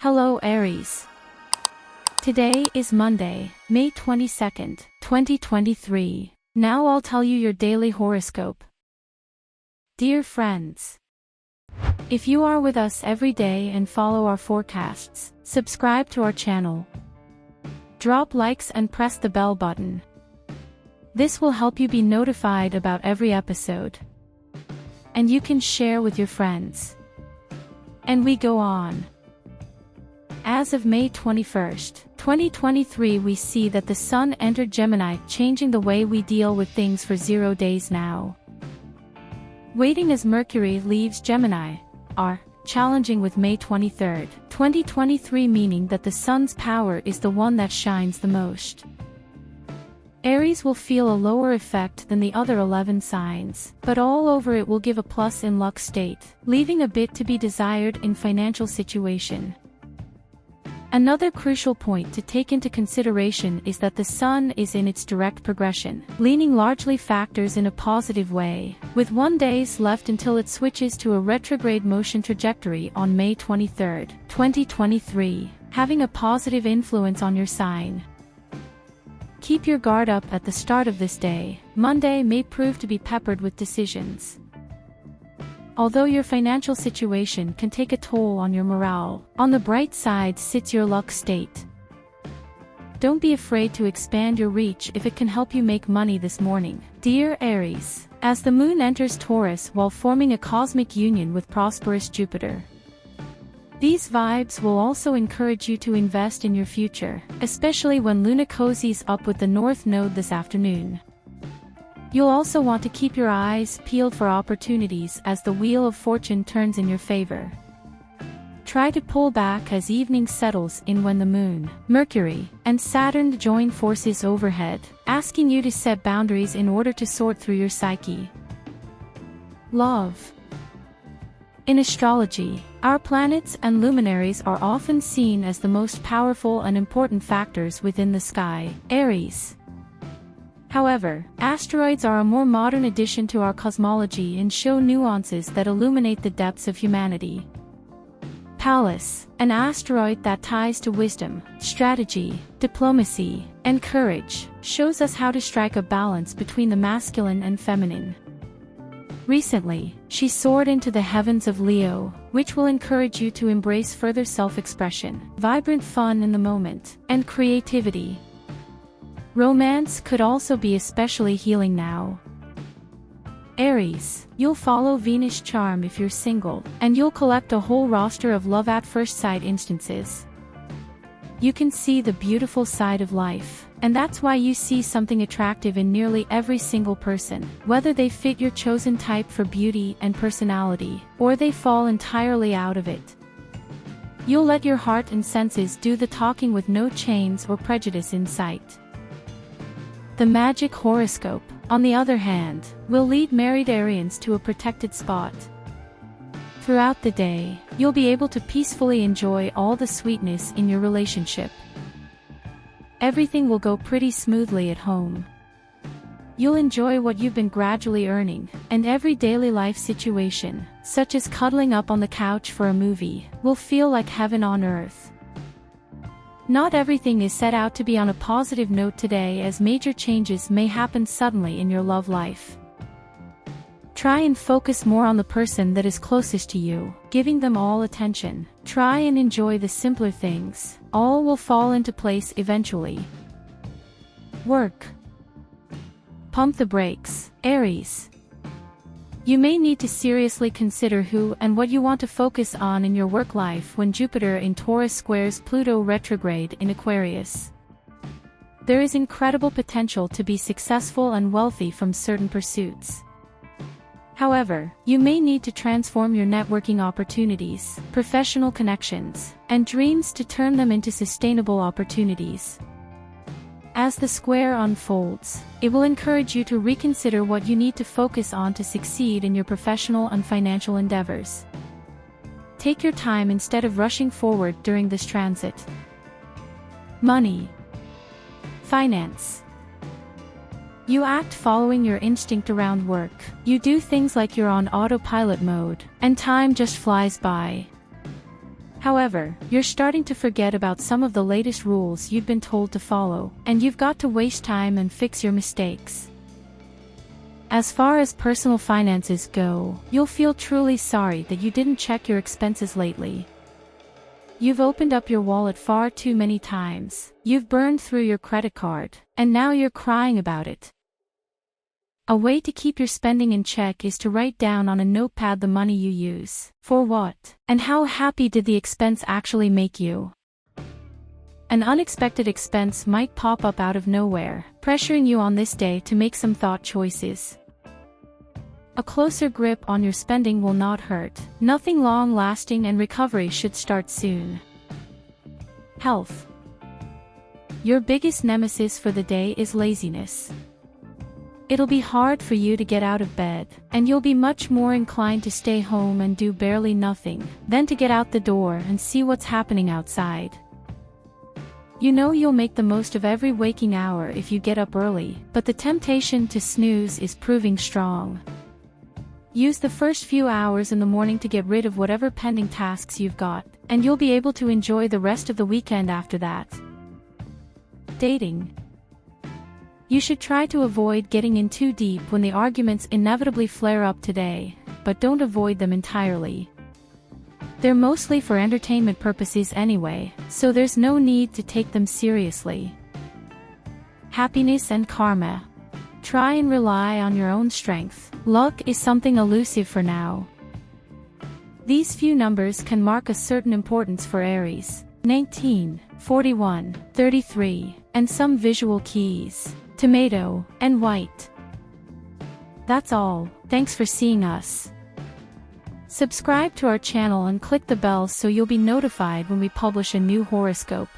Hello Aries. Today is Monday, May 22nd, 2023. Now I'll tell you your daily horoscope. Dear friends, if you are with us every day and follow our forecasts, subscribe to our channel. Drop likes and press the bell button. This will help you be notified about every episode. And you can share with your friends. And we go on. As of May 21st, 2023, we see that the Sun entered Gemini, changing the way we deal with things for 0 days now. Waiting as Mercury leaves Gemini, are challenging with May 23rd, 2023, meaning that the Sun's power is the one that shines the most. Aries will feel a lower effect than the other 11 signs, but all over it will give a plus in luck state, leaving a bit to be desired in financial situation. Another crucial point to take into consideration is that the Sun is in its direct progression, leaning largely factors in a positive way, with 1 day left until it switches to a retrograde motion trajectory on May 23, 2023, having a positive influence on your sign. Keep your guard up at the start of this day. Monday may prove to be peppered with decisions. Although your financial situation can take a toll on your morale, on the bright side sits your luck state. Don't be afraid to expand your reach if it can help you make money this morning. Dear Aries, as the moon enters Taurus while forming a cosmic union with prosperous Jupiter, these vibes will also encourage you to invest in your future, especially when Luna cozies up with the North Node this afternoon. You'll also want to keep your eyes peeled for opportunities as the Wheel of Fortune turns in your favor. Try to pull back as evening settles in when the Moon, Mercury, and Saturn join forces overhead, asking you to set boundaries in order to sort through your psyche. Love. In astrology, our planets and luminaries are often seen as the most powerful and important factors within the sky, Aries. However, asteroids are a more modern addition to our cosmology and show nuances that illuminate the depths of humanity. Pallas, an asteroid that ties to wisdom, strategy, diplomacy, and courage, shows us how to strike a balance between the masculine and feminine. Recently, she soared into the heavens of Leo, which will encourage you to embrace further self-expression, vibrant fun in the moment, and creativity. Romance could also be especially healing now. Aries, you'll follow Venus' charm if you're single, and you'll collect a whole roster of love at first sight instances. You can see the beautiful side of life, and that's why you see something attractive in nearly every single person, whether they fit your chosen type for beauty and personality, or they fall entirely out of it. You'll let your heart and senses do the talking with no chains or prejudice in sight. The magic horoscope, on the other hand, will lead married Arians to a protected spot. Throughout the day, you'll be able to peacefully enjoy all the sweetness in your relationship. Everything will go pretty smoothly at home. You'll enjoy what you've been gradually earning, and every daily life situation, such as cuddling up on the couch for a movie, will feel like heaven on earth. Not everything is set out to be on a positive note today, as major changes may happen suddenly in your love life. Try and focus more on the person that is closest to you, giving them all attention. Try and enjoy the simpler things. All will fall into place eventually. Work. Pump the brakes, Aries. You may need to seriously consider who and what you want to focus on in your work life when Jupiter in Taurus squares Pluto retrograde in Aquarius. There is incredible potential to be successful and wealthy from certain pursuits. However, you may need to transform your networking opportunities, professional connections, and dreams to turn them into sustainable opportunities. As the square unfolds, it will encourage you to reconsider what you need to focus on to succeed in your professional and financial endeavors. Take your time instead of rushing forward during this transit. Money. Finance. You act following your instinct around work. You do things like you're on autopilot mode, and time just flies by. However, you're starting to forget about some of the latest rules you've been told to follow, and you've got to waste time and fix your mistakes. As far as personal finances go, you'll feel truly sorry that you didn't check your expenses lately. You've opened up your wallet far too many times, you've burned through your credit card, and now you're crying about it. A way to keep your spending in check is to write down on a notepad the money you use, for what, and how happy did the expense actually make you. An unexpected expense might pop up out of nowhere, pressuring you on this day to make some thought choices. A closer grip on your spending will not hurt, nothing long-lasting, and recovery should start soon. Health. Your biggest nemesis for the day is laziness. It'll be hard for you to get out of bed, and you'll be much more inclined to stay home and do barely nothing, than to get out the door and see what's happening outside. You know you'll make the most of every waking hour if you get up early, but the temptation to snooze is proving strong. Use the first few hours in the morning to get rid of whatever pending tasks you've got, and you'll be able to enjoy the rest of the weekend after that. Dating. You should try to avoid getting in too deep when the arguments inevitably flare up today, but don't avoid them entirely. They're mostly for entertainment purposes anyway, so there's no need to take them seriously. Happiness and karma. Try and rely on your own strength. Luck is something elusive for now. These few numbers can mark a certain importance for Aries: 19, 41, 33, and some visual keys: tomato and white. That's all. Thanks for seeing us. Subscribe to our channel and click the bell so you'll be notified when we publish a new horoscope.